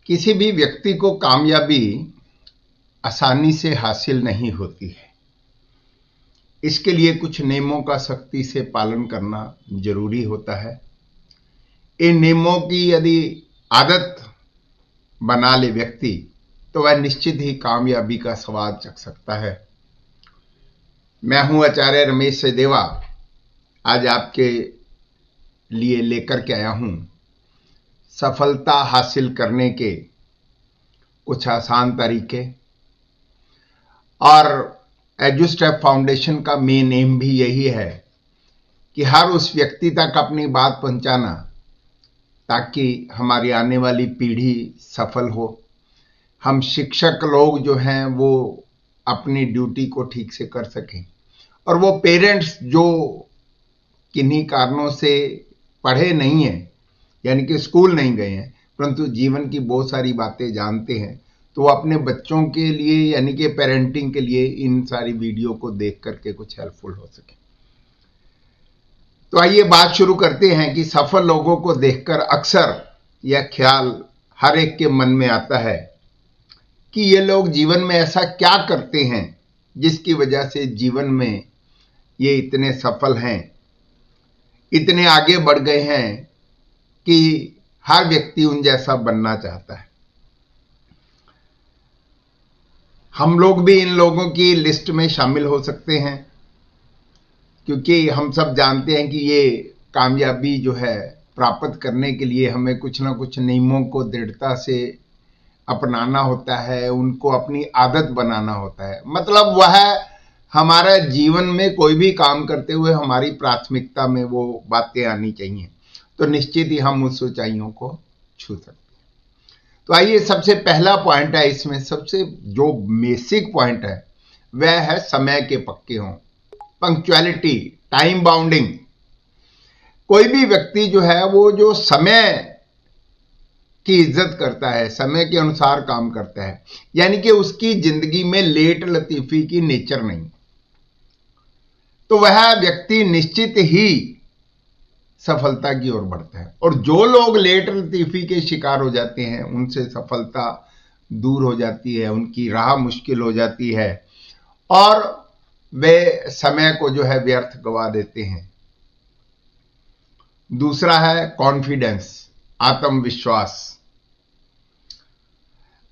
किसी भी व्यक्ति को कामयाबी आसानी से हासिल नहीं होती है। इसके लिए कुछ नियमों का सख्ती से पालन करना जरूरी होता है। इन नियमों की यदि आदत बना ले व्यक्ति तो वह निश्चित ही कामयाबी का स्वाद चख सकता है। मैं हूं आचार्य रमेश सचदेवा। आज आपके लिए लेकर के आया हूं सफलता हासिल करने के कुछ आसान तरीके। और एजुस्टेप फाउंडेशन का मेन एम भी यही है कि हर उस व्यक्ति तक अपनी बात पहुंचाना ताकि हमारी आने वाली पीढ़ी सफल हो। हम शिक्षक लोग जो हैं वो अपनी ड्यूटी को ठीक से कर सकें, और वो पेरेंट्स जो किन्हीं कारणों से पढ़े नहीं हैं, यानी कि स्कूल नहीं गए हैं, परंतु जीवन की बहुत सारी बातें जानते हैं, तो वो अपने बच्चों के लिए यानी कि पेरेंटिंग के लिए इन सारी वीडियो को देख करके कुछ हेल्पफुल हो सके। तो आइए बात शुरू करते हैं कि सफल लोगों को देखकर अक्सर यह ख्याल हर एक के मन में आता है कि ये लोग जीवन में ऐसा क्या करते हैं जिसकी वजह से जीवन में ये इतने सफल हैं, इतने आगे बढ़ गए हैं कि हर व्यक्ति उन जैसा बनना चाहता है। हम लोग भी इन लोगों की लिस्ट में शामिल हो सकते हैं, क्योंकि हम सब जानते हैं कि ये कामयाबी जो है प्राप्त करने के लिए हमें कुछ ना कुछ नियमों को दृढ़ता से अपनाना होता है, उनको अपनी आदत बनाना होता है। मतलब वह हमारे जीवन में कोई भी काम करते हुए हमारी प्राथमिकता में वो बातें आनी चाहिए, तो निश्चित ही हम उस ऊंचाइयों को छू सकते हैं। तो आइए, सबसे पहला पॉइंट है इसमें, सबसे जो बेसिक पॉइंट है वह है समय के पक्के हों, पंक्चुअलिटी, टाइम बाउंडिंग। कोई भी व्यक्ति जो है वो जो समय की इज्जत करता है, समय के अनुसार काम करता है, यानी कि उसकी जिंदगी में लेट लतीफी की नेचर नहीं, तो वह व्यक्ति निश्चित ही सफलता की ओर बढ़ता है। और जो लोग लेट लतीफी के शिकार हो जाते हैं उनसे सफलता दूर हो जाती है, उनकी राह मुश्किल हो जाती है और वे समय को जो है व्यर्थ गवा देते हैं। दूसरा है कॉन्फिडेंस, आत्मविश्वास।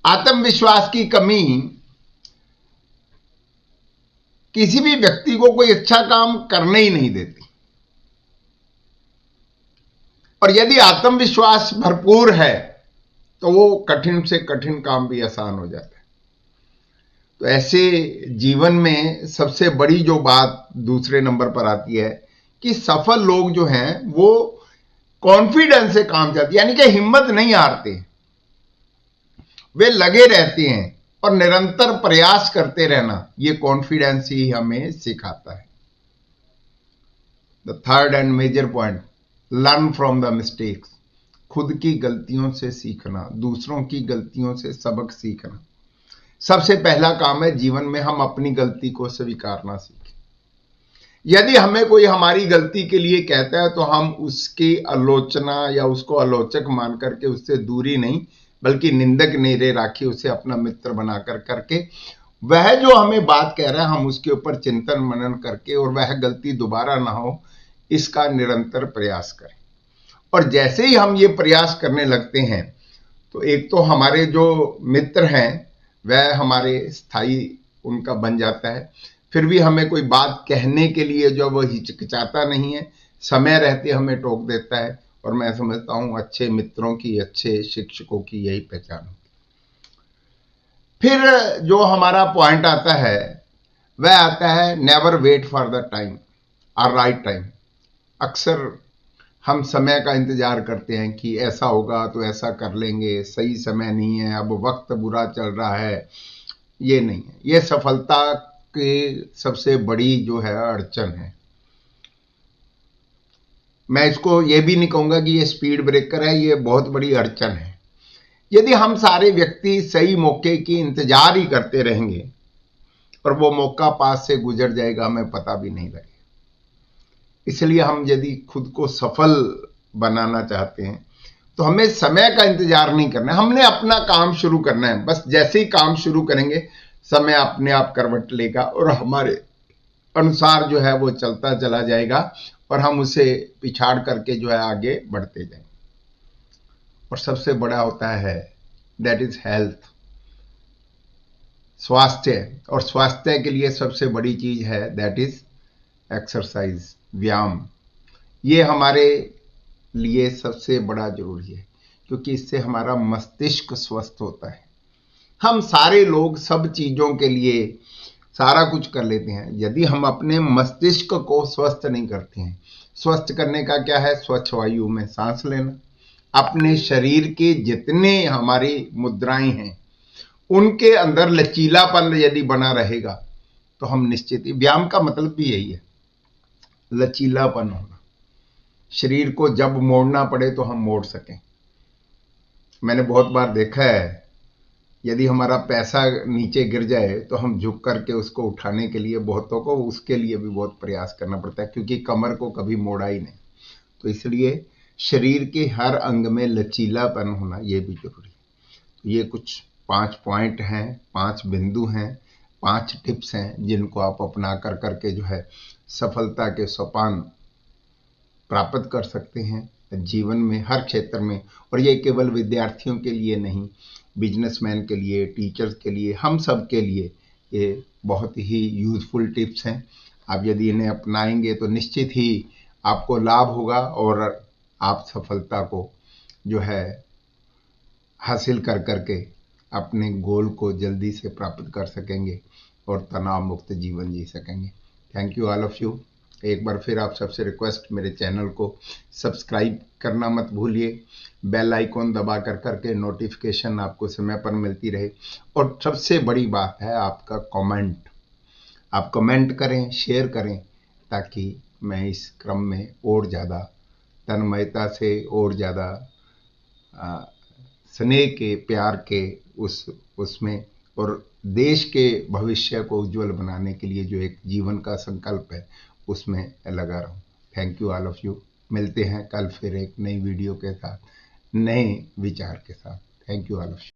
आत्मविश्वास की कमी किसी भी व्यक्ति को कोई अच्छा काम करने ही नहीं देती, और यदि आत्मविश्वास भरपूर है तो वो कठिन से कठिन काम भी आसान हो जाता है। तो ऐसे जीवन में सबसे बड़ी जो बात दूसरे नंबर पर आती है कि सफल लोग जो हैं वो कॉन्फिडेंस से काम करते, यानी कि हिम्मत नहीं हारते, वे लगे रहते हैं और निरंतर प्रयास करते रहना, ये कॉन्फिडेंस ही हमें सिखाता है। The third and major point, learn from the mistakes. खुद की गलतियों से सीखना, दूसरों की गलतियों से सबक सीखना। सबसे पहला काम है जीवन में हम अपनी गलती को स्वीकारना सीखें। यदि हमें कोई हमारी गलती के लिए कहता है तो हम उसकी आलोचना या उसको आलोचक मान करके उससे दूरी नहीं बल्कि निंदक नेरे राखी, उसे अपना मित्र बनाकर करके वह जो हमें बात कह रहा है हम उसके ऊपर चिंतन मनन करके और वह गलती दोबारा ना हो इसका निरंतर प्रयास करें। और जैसे ही हम ये प्रयास करने लगते हैं तो एक तो हमारे जो मित्र हैं वह हमारे स्थायी उनका बन जाता है, फिर भी हमें कोई बात कहने के लिए जो वो हिचकिचाता नहीं है, समय रहते हमें टोक देता है। और मैं समझता हूं अच्छे मित्रों की, अच्छे शिक्षकों की यही पहचान। फिर जो हमारा पॉइंट आता है वह आता है never wait for the time और राइट टाइम। अक्सर हम समय का इंतजार करते हैं कि ऐसा होगा तो ऐसा कर लेंगे, सही समय नहीं है, अब वक्त बुरा चल रहा है। ये नहीं है, ये सफलता की सबसे बड़ी जो है अड़चन है। मैं इसको ये भी नहीं कहूंगा कि ये स्पीड ब्रेकर है, ये बहुत बड़ी अड़चन है। यदि हम सारे व्यक्ति सही मौके की इंतजार ही करते रहेंगे और वो मौका पास से गुजर जाएगा, हमें पता भी नहीं लगेगा। इसलिए हम यदि खुद को सफल बनाना चाहते हैं तो हमें समय का इंतजार नहीं करना है, हमने अपना काम शुरू करना है। बस जैसे ही काम शुरू करेंगे समय अपने आप करवट लेगा और हमारे अनुसार जो है वो चलता चला जाएगा और हम उसे पिछाड़ करके जो है आगे बढ़ते जाएंगे। और सबसे बड़ा होता है दैट इज हेल्थ, स्वास्थ्य। और स्वास्थ्य के लिए सबसे बड़ी चीज है दैट इज एक्सरसाइज, व्यायाम। ये हमारे लिए सबसे बड़ा जरूरी है क्योंकि इससे हमारा मस्तिष्क स्वस्थ होता है। हम सारे लोग सब चीजों के लिए सारा कुछ कर लेते हैं, यदि हम अपने मस्तिष्क को स्वस्थ नहीं करते हैं। स्वस्थ करने का क्या है? स्वच्छ वायु में सांस लेना, अपने शरीर के जितने हमारी मुद्राएं हैं उनके अंदर लचीलापन यदि बना रहेगा तो हम निश्चित ही, व्यायाम का मतलब भी यही है, लचीलापन होना। शरीर को जब मोड़ना पड़े तो हम मोड़ सकें। मैंने बहुत बार देखा है, यदि हमारा पैसा नीचे गिर जाए तो हम झुक करके उसको उठाने के लिए बहुतों को उसके लिए भी बहुत प्रयास करना पड़ता है क्योंकि कमर को कभी मोड़ा ही नहीं। तो इसलिए शरीर के हर अंग में लचीलापन होना ये भी जरूरी है। तो ये कुछ 5 पॉइंट हैं, 5 बिंदु हैं, 5 टिप्स हैं जिनको आप अपना कर करके जो है सफलता के सोपान प्राप्त कर सकते हैं जीवन में हर क्षेत्र में। और ये केवल विद्यार्थियों के लिए नहीं, बिजनेसमैन के लिए, टीचर्स के लिए, हम सब के लिए ये बहुत ही यूजफुल टिप्स हैं। आप यदि इन्हें अपनाएंगे तो निश्चित ही आपको लाभ होगा और आप सफलता को जो है हासिल कर करके अपने गोल को जल्दी से प्राप्त कर सकेंगे और तनाव मुक्त जीवन जी सकेंगे। Thank you all of you. एक बार फिर आप सबसे रिक्वेस्ट, मेरे चैनल को सब्सक्राइब करना मत भूलिए, बेल आइकॉन दबा कर करके नोटिफिकेशन आपको समय पर मिलती रहे। और सबसे बड़ी बात है आपका कमेंट, आप कमेंट करें, शेयर करें, ताकि मैं इस क्रम में और ज़्यादा तन्मयता से और ज़्यादा स्नेह के, प्यार के उसमें और देश के भविष्य को उज्जवल बनाने के लिए जो एक जीवन का संकल्प है उसमें लगा रहूं। Thank you all of you. मिलते हैं कल फिर एक नई वीडियो के साथ, नए विचार के साथ। Thank you all of you.